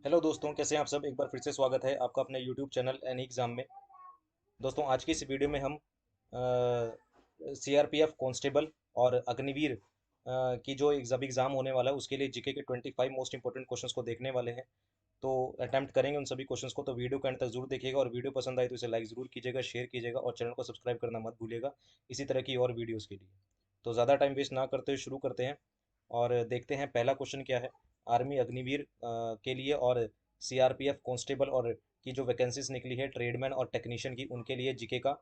Hello दोस्तों, कैसे हैं आप सब। एक बार फिर से स्वागत है आपका अपने यूट्यूब चैनल एनी एग्ज़ाम में। दोस्तों, आज की इस वीडियो में हम सीआरपीएफ कांस्टेबल और अग्निवीर की जो एग्ज़ाम होने वाला है उसके लिए जीके के 25 मोस्ट इंपॉर्टेंट क्वेश्चंस को देखने वाले हैं। तो अटेम्प्ट करेंगे उन सभी क्वेश्चंस को। तो वीडियो को एंड तक जरूर देखिएगा और वीडियो पसंद आए तो इसे लाइक ज़रूर कीजिएगा, शेयर कीजिएगा और चैनल को सब्सक्राइब करना मत भूलिएगा इसी तरह की और वीडियोज़ के लिए। तो ज़्यादा टाइम वेस्ट ना करते हुए शुरू करते हैं और देखते हैं पहला क्वेश्चन क्या है। आर्मी अग्निवीर के लिए और सीआरपीएफ कांस्टेबल और की जो वैकेंसीज निकली है ट्रेडमैन और टेक्नीशियन की, उनके लिए जीके का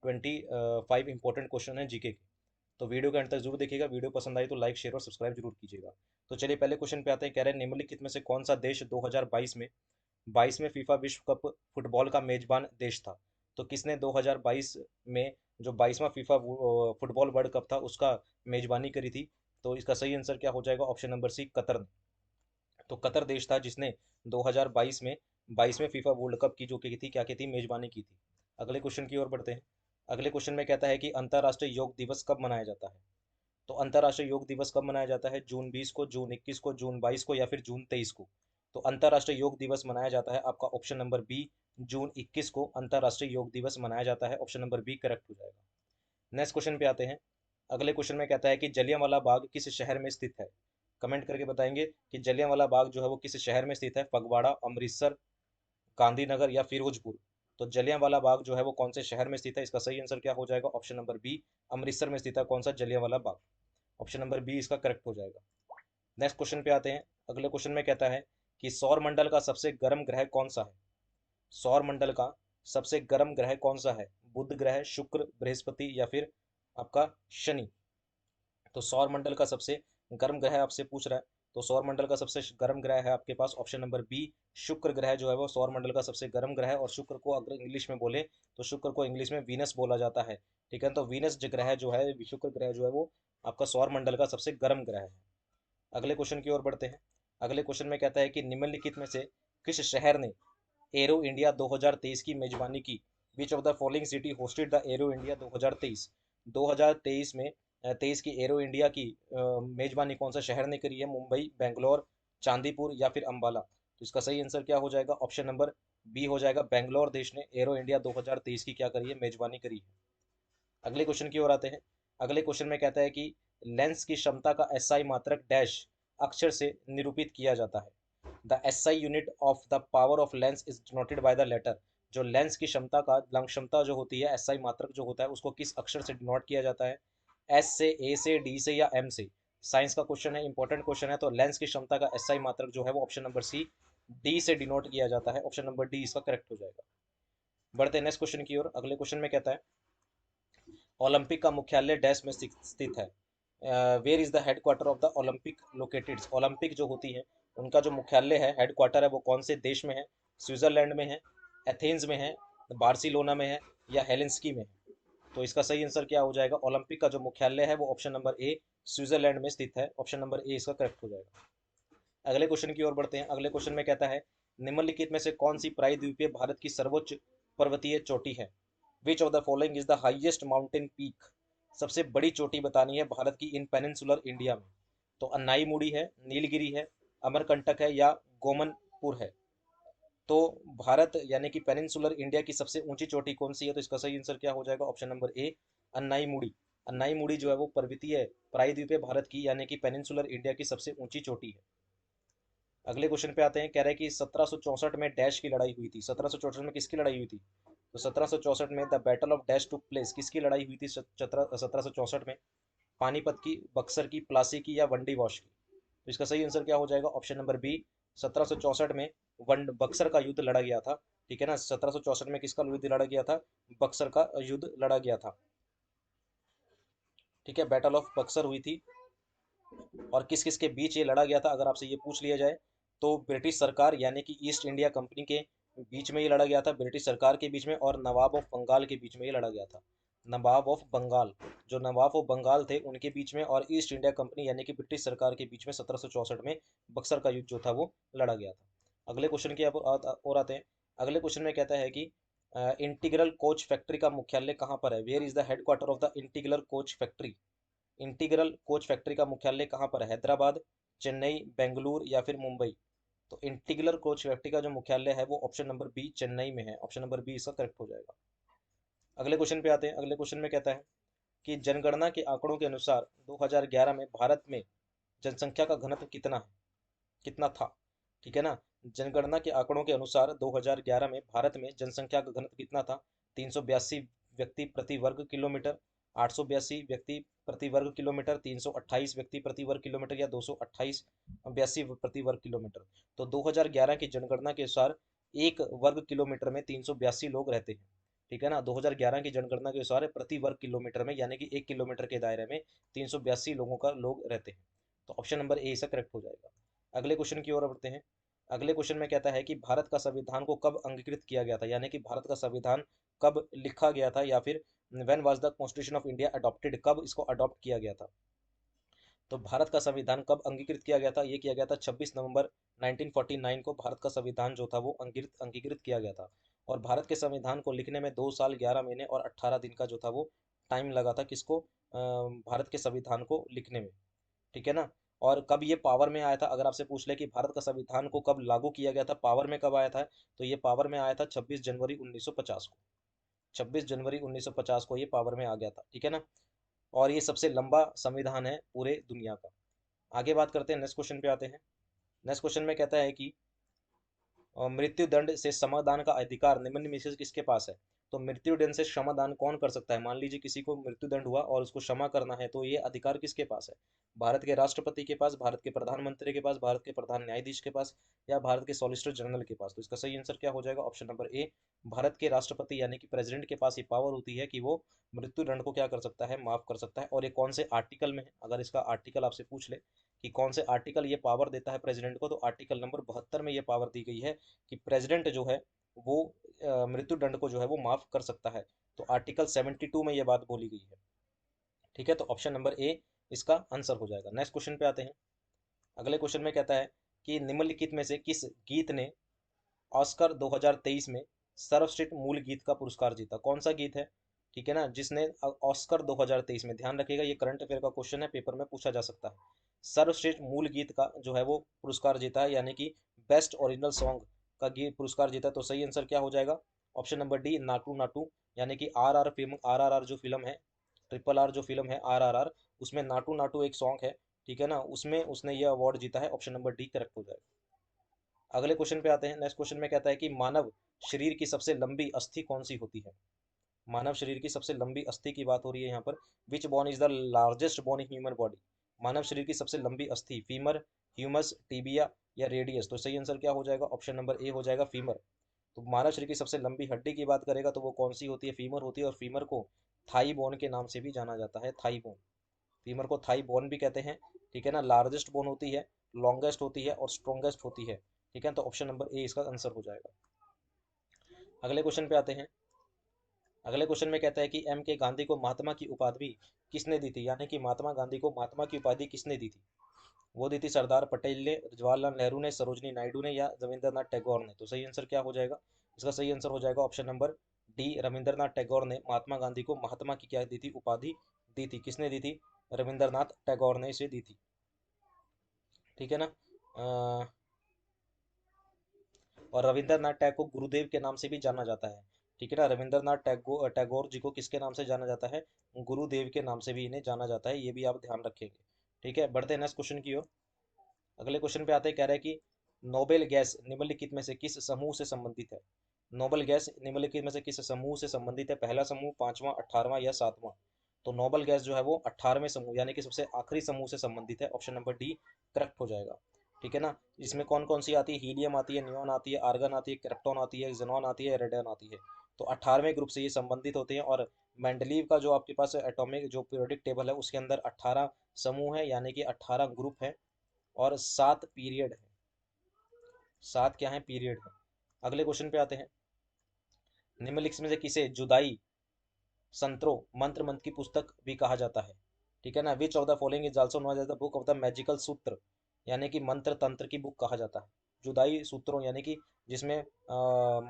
25 इंपॉर्टेंट क्वेश्चन है जीके के। तो वीडियो के अंत तक जरूर देखिएगा। वीडियो पसंद आई तो लाइक शेयर और सब्सक्राइब जरूर कीजिएगा। तो चलिए पहले क्वेश्चन पे आते हैं। कह रहे हैं निम्नलिखित में से कौन सा देश 2022 में फीफा विश्व कप फुटबॉल का मेजबान देश था। तो किसने 2022 में जो 22वां फीफा फुटबॉल वर्ल्ड कप था उसका मेजबानी करी थी। तो इसका सही आंसर क्या हो जाएगा? ऑप्शन नंबर सी, कतर ने। तो कतर देश था जिसने 2022 में 22वें फीफा वर्ल्ड कप की जो की थी, क्या की थी, मेजबानी की थी। अगले क्वेश्चन की ओर बढ़ते हैं। अगले क्वेश्चन में कहता है कि अंतर्राष्ट्रीय योग दिवस कब मनाया जाता है। तो अंतर्राष्ट्रीय योग दिवस कब मनाया जाता है? जून 20 को, जून 21 को, जून 22 को या फिर जून 23 को। तो अंतर्राष्ट्रीय योग दिवस मनाया जाता है आपका ऑप्शन नंबर बी, जून 21 को अंतर्राष्ट्रीय योग दिवस मनाया जाता है। ऑप्शन नंबर बी करेक्ट हो जाएगा। नेक्स्ट क्वेश्चन पे आते हैं। अगले क्वेश्चन में कहता है कि जलियांवाला बाग किस शहर में स्थित है। कमेंट करके बताएंगे कि जलियांवाला बाग जो है वो किस शहर में स्थित है। फगवाड़ा, अमृतसर, गांधीनगर या फिरोजपुर। तो जलियांवाला बाग जो है वो कौन से शहर में स्थित है? इसका सही आंसर क्या हो जाएगा? ऑप्शन नंबर बी, अमृतसर में स्थित है। कौन सा? Jallianwala Bagh. Option number B इसका करेक्ट हो जाएगा। नेक्स्ट क्वेश्चन पे आते हैं। अगले क्वेश्चन में कहता है कि सौर मंडल का सबसे गर्म ग्रह कौन सा है। सौर मंडल का सबसे गर्म ग्रह कौन सा है? बुध ग्रह, शुक्र, बृहस्पति या फिर आपका शनि। तो सौर मंडल का सबसे गर्म ग्रह आपसे पूछ रहा है। तो सौर मंडल का सबसे गर्म ग्रह है आपके पास ऑप्शन नंबर बी, शुक्र ग्रह जो है वो सौर मंडल का सबसे गर्म ग्रह है। और शुक्र को अगर इंग्लिश में बोले तो शुक्र को इंग्लिश में वीनस बोला जाता है। ठीक है, तो वीनस ग्रह जो है, शुक्र ग्रह जो है वो आपका सौर मंडल का सबसे गर्म ग्रह है। अगले क्वेश्चन की ओर बढ़ते हैं। अगले क्वेश्चन में कहता है कि निम्नलिखित में से किस शहर ने एरो इंडिया 2023 की मेजबानी की। विच of the following city hosted the arrow India 2023। 2023 में 23 की एरो इंडिया की मेजबानी कौन सा शहर ने करी है? मुंबई, बेंगलोर, चांदीपुर या फिर अंबाला। तो इसका सही आंसर क्या हो जाएगा? ऑप्शन नंबर बी हो जाएगा। बेंगलोर देश ने एरो इंडिया 2023 की क्या करी है? मेजबानी करी है। अगले क्वेश्चन की ओर आते हैं। अगले क्वेश्चन में कहता है कि लेंस की क्षमता का एसआई मात्रक डैश अक्षर से निरूपित किया जाता है। The SI unit of the power of lens is denoted by the letter. जो लेंस की क्षमता का लंग क्षमता जो होती है, एसआई मात्रक जो होता है, उसको किस अक्षर से डिनोट किया जाता है? एस से, ए से, डी से या एम से। साइंस का क्वेश्चन है, इंपॉर्टेंट क्वेश्चन है। तो लेंस की क्षमता का एसआई मात्रक जो है वो ऑप्शन नंबर सी, डी से डिनोट किया जाता है। ऑप्शन नंबर डी इसका करेक्ट हो जाएगा। बढ़ते हैं नेक्स्ट क्वेश्चन की ओर। अगले क्वेश्चन में कहता है ओलंपिक का मुख्यालय डैश में स्थित है। Where is the headquarter of the Olympic located. Olympic जो होती है उनका जो मुख्यालय है, हेडक्वार्टर है, वो कौन से देश में है? स्विट्जरलैंड में है, एथेंस में है, बार्सिलोना में है या हेलेंस्की में है। तो इसका सही आंसर क्या हो जाएगा? ओलंपिक का जो मुख्यालय है वो ऑप्शन नंबर ए, स्विट्जरलैंड में स्थित है। ऑप्शन नंबर ए इसका करेक्ट हो जाएगा। अगले क्वेश्चन की ओर बढ़ते हैं। अगले क्वेश्चन में कहता है निम्नलिखित में से कौन सी प्रायद्वीपीय भारत की सर्वोच्च पर्वतीय चोटी है। विच of the following is the highest mountain peak. सबसे बड़ी चोटी बतानी है भारत की इन पेनिनसुलर इंडिया में। तो अन्नाई मुड़ी है, नीलगिरी है, अमरकंटक है या गोमनपुर है। तो भारत यानी कि पेनिनसुलर इंडिया की सबसे ऊंची चोटी कौन सी है? तो इसका सही आंसर क्या हो जाएगा? ऑप्शन नंबर ए, अन्नाई मुड़ी। अन्नाई मुड़ी जो है वो पर्वतीय प्रायद्वीपीय भारत की यानी कि पेनिनसुलर इंडिया की सबसे ऊंची चोटी है। अगले क्वेश्चन पे आते हैं। कह रहे हैं कि 1764 में डैश की लड़ाई हुई थी। 1764 में किसकी लड़ाई हुई थी? तो 1764 में the battle of dash took place. किसकी लड़ाई हुई थी 1764 में? पानीपत की, बक्सर की, प्लासी की या वंडी वॉश की। तो इसका सही आंसर क्या हो जाएगा? ऑप्शन नंबर बी, 1764 में वन बक्सर का युद्ध लड़ा गया था। ठीक है ना, 1764 में किसका युद्ध लड़ा गया था? बक्सर का युद्ध लड़ा गया था। ठीक है, बैटल ऑफ बक्सर हुई थी। और किस किस के बीच ये लड़ा गया था अगर आपसे ये पूछ लिया जाए तो ब्रिटिश सरकार यानी कि ईस्ट इंडिया कंपनी के बीच में ये लड़ा गया था, ब्रिटिश सरकार के बीच में, और नवाब ऑफ बंगाल के बीच में ये लड़ा गया था। नवाब ऑफ बंगाल, जो नवाब ऑफ बंगाल थे उनके बीच में और ईस्ट इंडिया कंपनी यानी कि ब्रिटिश सरकार के बीच में 1764 में बक्सर का युद्ध जो था वो लड़ा गया था। अगले क्वेश्चन की और आते हैं। अगले क्वेश्चन में कहता है कि इंटीग्रल कोच फैक्ट्री का मुख्यालय कहाँ पर है? Where is the headquarter of the integral coach factory. Integral coach factory का मुख्यालय कहाँ पर है? हैदराबाद, चेन्नई, बेंगलुरु या फिर मुंबई। तो इंटीग्रल कोच व्यक्ति का जो मुख्यालय है वो ऑप्शन नंबर बी चेन्नई में है, ऑप्शन नंबर बी इसका करेक्ट हो जाएगा। अगले क्वेश्चन पे आते हैं। अगले क्वेश्चन में कहता है कि जनगणना के आंकड़ों के अनुसार 2011 में भारत में जनसंख्या का घनत्व कितना था। ठीक है ना। जनगणना के आंकड़ों के अनुसार 2011 में भारत में जनसंख्या का घनत्व कितना था। 382 व्यक्ति प्रति वर्ग किलोमीटर, 882 व्यक्ति प्रति वर्ग किलोमीटर, 328 व्यक्ति प्रति वर्ग किलोमीटर, या 228 82 प्रति वर्ग किलोमीटर। तो 2011 की जनगणना के अनुसार एक वर्ग किलोमीटर में 382 लोग रहते हैं। ठीक है ना। 2011 की जनगणना के अनुसार प्रति वर्ग किलोमीटर में, यानी कि 1 किलोमीटर के दायरे में 382 लोग रहते हैं। तो ऑप्शन नंबर ए इसका करेक्ट हो जाएगा। अगले क्वेश्चन की ओर बढ़ते हैं। अगले क्वेश्चन में कहता है कि भारत का संविधान को कब अंगीकृत किया गया था, यानी कि भारत का संविधान कब लिखा गया था, या फिर when was the constitution of India adopted, कब इसको अडॉप्ट किया गया था। तो भारत का संविधान कब अंगीकृत किया गया था, ये किया गया था 26 नवंबर 1949 को भारत का संविधान जो था वो अंगीकृत किया गया था। और भारत के संविधान को लिखने में 2 साल 11 महीने और 18 दिन का जो था वो टाइम लगा था, किसको, भारत के संविधान को लिखने में। ठीक है ना। और कब ये पावर में आया था, अगर आपसे पूछ ले कि भारत का संविधान को कब लागू किया गया था, पावर में कब आया था, तो ये पावर में आया था 26 जनवरी 1950 को। 26 जनवरी 1950 को ये पावर में आ गया था। ठीक है ना। और ये सबसे लंबा संविधान है पूरे दुनिया का। आगे बात करते हैं, नेक्स्ट क्वेश्चन पे आते हैं। नेक्स्ट क्वेश्चन में कहता है कि मृत्यु दंड से समाधान का अधिकार निम्न में से किसके पास है। तो मृत्यु दंड से समाधान कौन कर सकता है। मान लीजिए किसी को मृत्यु दंड हुआ और उसको क्षमा करना है, तो ये अधिकार किसके पास है। भारत के राष्ट्रपति के पास, भारत के प्रधानमंत्री के पास, भारत के प्रधान न्यायाधीश के पास, या भारत के सॉलिसिटर जनरल के पास। तो इसका सही आंसर क्या हो जाएगा, ऑप्शन नंबर ए, भारत के राष्ट्रपति यानी कि प्रेसिडेंट के पास ये पावर होती है कि वो मृत्यु दंड को क्या कर सकता है, माफ कर सकता है। और ये कौन से आर्टिकल में है, अगर इसका आर्टिकल आपसे पूछ ले कि कौन से आर्टिकल ये पावर देता है प्रेसिडेंट को, तो आर्टिकल नंबर 72 में ये पावर दी गई है कि प्रेसिडेंट जो है वो मृत्यु दंड को जो है वो माफ कर सकता है। तो आर्टिकल 72 में ये बात बोली गई है। ठीक है। तो ऑप्शन नंबर ए इसका आंसर हो जाएगा। नेक्स्ट क्वेश्चन पे आते हैं। अगले क्वेश्चन में कहता है कि निम्नलिखित में से किस गीत ने ऑस्कर 2023 में सर्वश्रेष्ठ मूल गीत का पुरस्कार जीता। कौन सा गीत है, ठीक है ना, जिसने ऑस्कर 2023 में, ध्यान रखिएगा ये करंट अफेयर का क्वेश्चन है, पेपर में पूछा जा सकता है। सर्वश्रेष्ठ मूल गीत का जो है वो पुरस्कार जीता है, यानी कि बेस्ट ओरिजिनल सॉन्ग का गीत पुरस्कार जीता। तो सही आंसर क्या हो जाएगा, option number D, Naatu Naatu. यानी कि आरआर फिल्म, आरआरआर जो फिल्म है, ट्रिपल आर जो फिल्म है आरआरआर, उसमें नाटू नाटू एक सॉन्ग है। ठीक है ना, उसमें उसने ये अवार्ड जीता है। ऑप्शन नंबर डी करेक्ट हो जाएगा। अगले क्वेश्चन पे आते हैं। नेक्स्ट क्वेश्चन में कहता है कि मानव शरीर की सबसे लंबी अस्थि कौन सी होती है। मानव शरीर की सबसे लंबी अस्थि की बात हो रही है यहाँ पर। Which bone is the largest bone in human body. मानव शरीर की सबसे लंबी अस्थि, फीमर, ह्यूमस, टीबिया, या रेडियस। तो सही आंसर क्या हो जाएगा, ऑप्शन नंबर ए हो जाएगा, फीमर। तो मानव शरीर की सबसे लंबी हड्डी की बात करेगा तो वो कौन सी होती है, फीमर होती है। और फीमर को थाई बोन के नाम से भी जाना जाता है, थाई बोन। फीमर को थाई बोन भी कहते हैं। ठीक है ना। लार्जेस्ट बोन होती है, लॉन्गेस्ट होती है, और स्ट्रॉन्गेस्ट होती है। ठीक है। तो ऑप्शन नंबर ए इसका आंसर हो जाएगा। अगले क्वेश्चन पे आते हैं। अगले क्वेश्चन में कहता है कि एम के गांधी को महात्मा की उपाधि किसने दी थी, यानी कि महात्मा गांधी को महात्मा की उपाधि किसने दी थी। वो दी थी सरदार पटेल ने, जवाहरलाल नेहरू ने, सरोजनी नायडू ने, या रविंद्रनाथ टैगोर ने। तो सही आंसर क्या हो जाएगा, इसका सही आंसर हो जाएगा option number D, Rabindranath Tagore ने महात्मा गांधी को महात्मा की क्या दी थी, उपाधि दी थी। किसने दी थी, रविंद्रनाथ टैगोर ने इसे दी थी। ठीक है ना। और रविंद्रनाथ टैगोर को गुरुदेव के नाम से भी जाना जाता है। ठीक है ना। रविंद्रनाथ टैगोर टैगोर जी को किसके नाम से जाना जाता है, गुरुदेव के नाम से भी इन्हें जाना जाता है, ये भी आप ध्यान रखेंगे। ठीक है। बढ़ते हैं नेक्स्ट क्वेश्चन की ओर। अगले क्वेश्चन पे आते हैं, कह रहे हैं कि नोबेल गैस निम्नलिखित में से किस समूह से संबंधित है। नोबेल गैस निम्नलिखित में से किस समूह से संबंधित है, पहला समूह, पांचवा, 18वां, या 7वां। तो नोबेल गैस जो है वो 18वें समूह यानी कि सबसे आखिरी समूह से संबंधित है। ऑप्शन नंबर डी करेक्ट हो जाएगा। ठीक है ना। इसमें कौन कौन सी आती है, हीलियम आती है, नियॉन आती है, आर्गन आती है, क्रिप्टॉन आती है, जेनॉन आती है, रेडियन आती है। तो 18वें ग्रुप से ये संबंधित होते हैं। और मेंडलीव का जो आपके पास एटॉमिक जो पीरियोडिक टेबल है उसके अंदर 18 समूह है, यानी कि 18 ग्रुप है, और 7 पीरियड है। 7 क्या है, पीरियड है। अगले क्वेश्चन पे आते हैं। निम्नलिखित में से किसे जुदाई संत्रो मंत्र मंत्र की पुस्तक भी कहा जाता है। ठीक है ना। Which of the following is also known as the book of the magical sutra, यानी कि मंत्र तंत्र की बुक कहा जाता है। जुदाई सूत्रों यानी कि जिसमें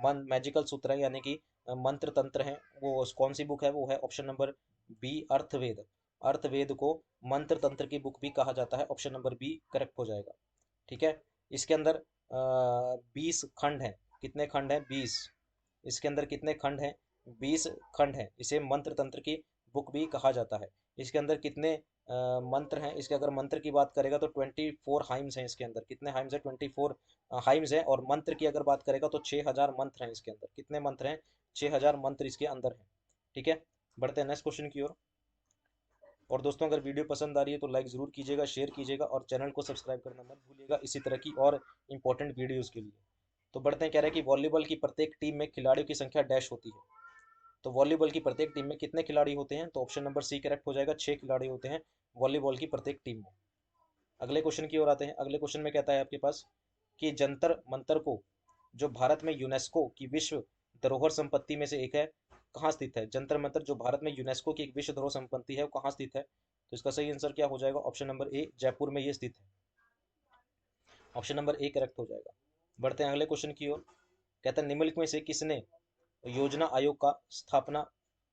मन मैजिकल सूत्र है, यानी कि मंत्र तंत्र हैं, वो कौन सी बुक है, वो है ऑप्शन नंबर बी, अर्थवेद। अर्थवेद को मंत्र तंत्र की बुक भी कहा जाता है। ऑप्शन नंबर बी करेक्ट हो जाएगा। ठीक है। इसके अंदर 20 खंड हैं। कितने खंड हैं? 20। इसके अंदर कितने खंड हैं? 20 खंड हैं। इसे मंत्र तंत्र की बुक भी कहा जाता है। इसके अंदर कितने मंत्र हैं? इसके अगर मंत्र की बात करेगा तो 24 हाइम्स हैं इसके अंदर। कितने हाइम्स हैं? 24 हाइम्स हैं। और मंत्र की अगर बात करेगा तो 6000 मंत्र हैं इसके अंदर। कितने मंत्र हैं? 6000 मंत्र इसके अंदर हैं। ठीक है, बढ़ते हैं नेक्स्ट क्वेश्चन की ओर। और दोस्तों, अगर वीडियो पसंद आ रही है तो लाइक ज़रूर कीजिएगा, शेयर कीजिएगा और चैनल को सब्सक्राइब करना मत भूलिएगा इसी तरह की और इंपॉर्टेंट वीडियोज़ के लिए। तो बढ़ते हैं, कह रहे हैं कि वॉलीबॉल की प्रत्येक टीम में खिलाड़ियों की संख्या डैश होती है। तो वॉलीबॉल की प्रत्येक टीम में कितने खिलाड़ी होते हैं? तो ऑप्शन नंबर सी करेक्ट हो जाएगा, 6 खिलाड़ी होते हैं वॉलीबॉल की प्रत्येक टीम में। अगले क्वेश्चन की ओर आते हैं। अगले क्वेश्चन में कहता है आपके पास कि जंतर मंतर को, जो भारत में यूनेस्को की विश्व धरोहर संपत्ति में से एक है, कहाँ स्थित है? जंतर मंतर जो भारत में यूनेस्को की एक विश्व धरोहर संपत्ति है, वो कहाँ स्थित है? तो इसका सही आंसर क्या हो जाएगा? ऑप्शन नंबर ए, जयपुर में ये स्थित है। ऑप्शन नंबर ए करेक्ट हो जाएगा। बढ़ते हैं अगले क्वेश्चन की ओर। कहता है निम्नलिखित में से किसने योजना आयोग का स्थापना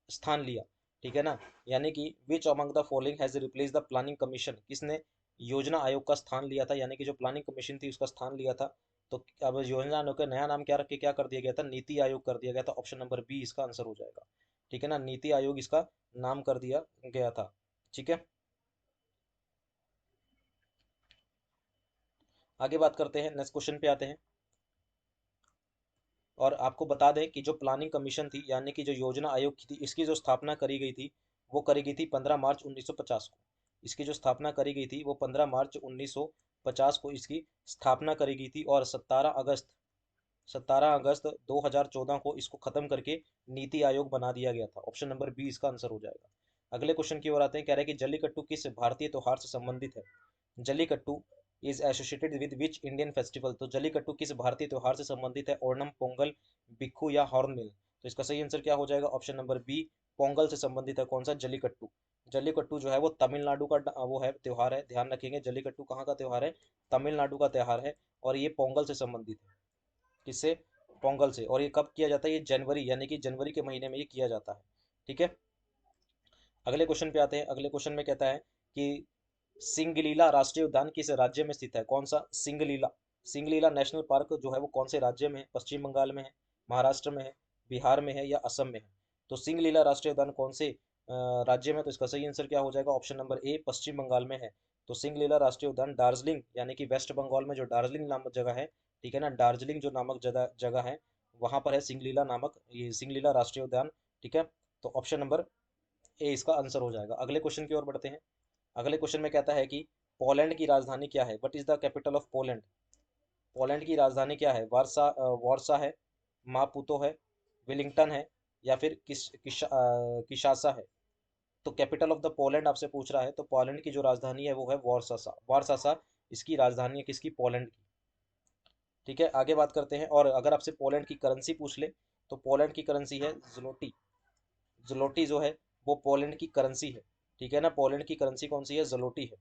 स्थान लिया? ठीक है ना, यानी कि which among the following has replace the planning commission? किसने योजना आयोग का स्थान लिया था, यानी कि जो प्लानिंग कमीशन थी उसका स्थान लिया था? तो अब योजना आयोग का नया नाम क्या रख के क्या कर दिया गया था? नीति आयोग कर दिया गया था। ऑप्शन नंबर बी इसका आंसर हो जाएगा। ठीक है ना, नीति आयोग इसका नाम कर दिया गया था। ठीक है, आगे बात करते हैं, नेक्स्ट क्वेश्चन पे आते हैं। और आपको बता दें कि जो प्लानिंग कमीशन थी, यानी कि जो योजना आयोग की थी, इसकी जो स्थापना करी गई थी वो करी गई थी 15 मार्च 1950 को। इसकी जो स्थापना करी गई थी वो 15 मार्च 1950 को इसकी स्थापना करी गई थी। और 17 अगस्त 2014 को इसको खत्म करके नीति आयोग बना दिया गया था। ऑप्शन नंबर बी इसका आंसर हो जाएगा। अगले क्वेश्चन की ओर आते हैं। कह रहे हैं कि जल्लीकट्टू किस भारतीय त्योहार से संबंधित है? Jallikattu is associated with which Indian festival? तो जल्लीकट्टू किस भारतीय त्योहार से संबंधित है? ओणम, पोंगल, बिक्खू या हॉर्नबिल? तो इसका सही आंसर क्या हो जाएगा? ऑप्शन नंबर बी, पोंगल से संबंधित है। कौन सा? जल्लीकट्टू। जल्लीकट्टू जो है वो तमिलनाडु का वो है, त्योहार है। ध्यान रखेंगे, जल्लीकट्टू कहाँ का त्योहार है? तमिलनाडु का त्योहार है। और ये पोंगल से संबंधित है। किससे? पोंगल से। और ये कब किया जाता है? ये जनवरी, यानी कि जनवरी के महीने में ये किया जाता है। ठीक है, अगले क्वेश्चन पे आते हैं। अगले क्वेश्चन में कहता है कि सिंगलीला राष्ट्रीय उद्यान किस राज्य में स्थित है? कौन सा? सिंगलीला। सिंगलीला नेशनल पार्क जो है वो कौन से राज्य में है? पश्चिम बंगाल में है, महाराष्ट्र में है, बिहार में है या असम में है? तो सिंगलीला राष्ट्रीय उद्यान कौन से राज्य में? तो इसका सही आंसर क्या हो जाएगा? ऑप्शन नंबर ए, पश्चिम बंगाल में है। तो सिंगलीला राष्ट्रीय उद्यान दार्जिलिंग, यानी कि वेस्ट बंगाल में जो दार्जिलिंग नामक जगह है, ठीक है ना, दार्जिलिंग जो नामक जगह जगह है, वहां पर है सिंगलीला नामक ये सिंगलीला राष्ट्रीय उद्यान। ठीक है, तो ऑप्शन नंबर ए इसका आंसर हो जाएगा। अगले क्वेश्चन की ओर बढ़ते हैं। अगले क्वेश्चन में कहता है कि पोलैंड की राजधानी क्या है? What is the capital of Poland? Poland की राजधानी क्या है? वारसा है, मापुतो है, विलिंगटन है या फिर किशासा है? तो कैपिटल ऑफ द पोलैंड आपसे पूछ रहा है, तो पोलैंड की जो राजधानी है वो है वारसासा। वारसासा इसकी राजधानी है, किसकी? पोलैंड की। ठीक है, आगे बात करते हैं। और अगर आपसे पोलैंड की करेंसी पूछ ले तो पोलैंड की करेंसी है ज़्लोटी। ज़्लोटी जो है वो पोलैंड की करेंसी है। ठीक है ना, पोलैंड की करेंसी कौन सी है? ज़्लोटी है।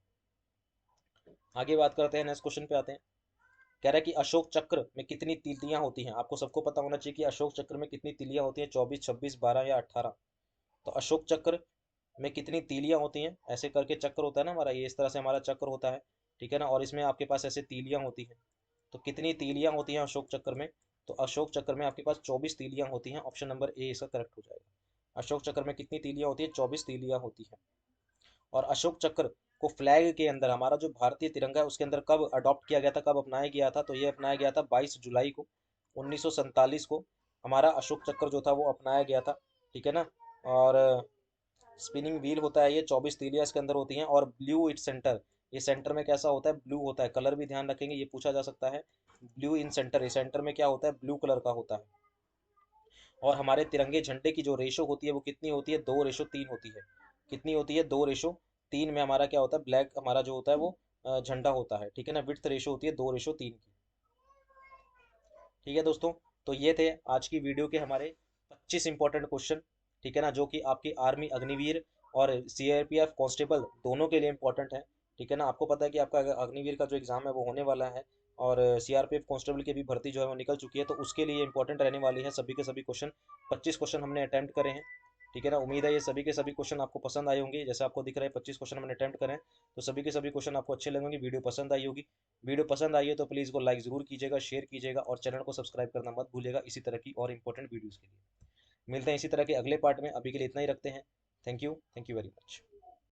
आगे बात करते हैं, नेक्स्ट क्वेश्चन पे आते हैं। कह रहा है कि अशोक चक्र में कितनी तीलियां होती हैं? आपको सबको पता होना चाहिए कि अशोक चक्र में कितनी तीलियां होती हैं, 24, 26, 12 या 18? तो अशोक चक्र में कितनी तीलियां होती हैं? ऐसे करके चक्र होता है ना हमारा, ये इस तरह से हमारा चक्र होता है। ठीक है ना, और इसमें आपके पास ऐसे तीलियां होती हैं। तो कितनी तीलियां होती हैं अशोक चक्र में? तो अशोक चक्र में आपके पास 24 तीलियां होती हैं। ऑप्शन नंबर ए इसका करेक्ट हो जाएगा। अशोक चक्र में कितनी तीलियां होती है? 24 तीलियां होती हैं। और अशोक चक्र को फ्लैग के अंदर, हमारा जो भारतीय तिरंगा है उसके अंदर कब अडॉप्ट किया गया था, कब अपनाया गया था? तो ये अपनाया गया था 22 जुलाई को 1947 को हमारा अशोक चक्र जो था वो अपनाया गया था। ठीक है ना, और स्पिनिंग व्हील होता है ये, 24 तीलियां इसके अंदर होती हैं। और ब्लू इट सेंटर, ये सेंटर में कैसा होता है? ब्लू होता है। कलर भी ध्यान रखेंगे, ये पूछा जा सकता है। ब्लू इन सेंटर, ये सेंटर में क्या होता है? ब्लू कलर का होता है। और हमारे तिरंगे झंडे की जो रेशो होती है वो कितनी होती है? 2:3 होती है। कितनी होती है? 2:3 में हमारा क्या होता है? ब्लैक हमारा जो होता है वो झंडा होता है। ठीक है ना, विड्थ रेशो होती है 2:3 की। ठीक है दोस्तों, तो ये थे आज की वीडियो के हमारे 25 इंपॉर्टेंट क्वेश्चन। ठीक है ना, जो कि आपकी आर्मी अग्निवीर और सीआरपीएफ कांस्टेबल दोनों के लिए इंपॉर्टेंट है। ठीक है ना, आपको पता है कि आपका अग्निवीर का जो एग्ज़ाम है वो होने वाला है। और सीआरपीएफ कांस्टेबल की भी भर्ती जो है वो निकल चुकी है, तो उसके लिए इंपॉर्टेंट रहने वाली है सभी के सभी क्वेश्चन। 25 क्वेश्चन हमने अटैम्प्ट करे हैं। ठीक है ना। उम्मीद है ये सभी के सभी क्वेश्चन आपको पसंद आए होंगे। जैसे आपको दिख रहा है 25 क्वेश्चन मैंने अटेम्प्ट करें, तो सभी के सभी क्वेश्चन आपको अच्छे लगे होंगे, वीडियो पसंद आई होगी। वीडियो पसंद आई है तो प्लीज़ को लाइक ज़रूर कीजिएगा, शेयर कीजिएगा और चैनल को सब्सक्राइब करना मत भूलिएगा इसी तरह की और इंपॉर्टेंट वीडियोज़ के लिए। मिलते हैं इसी तरह के अगले पार्ट में, अभी के लिए इतना ही रखते हैं। Thank you very much.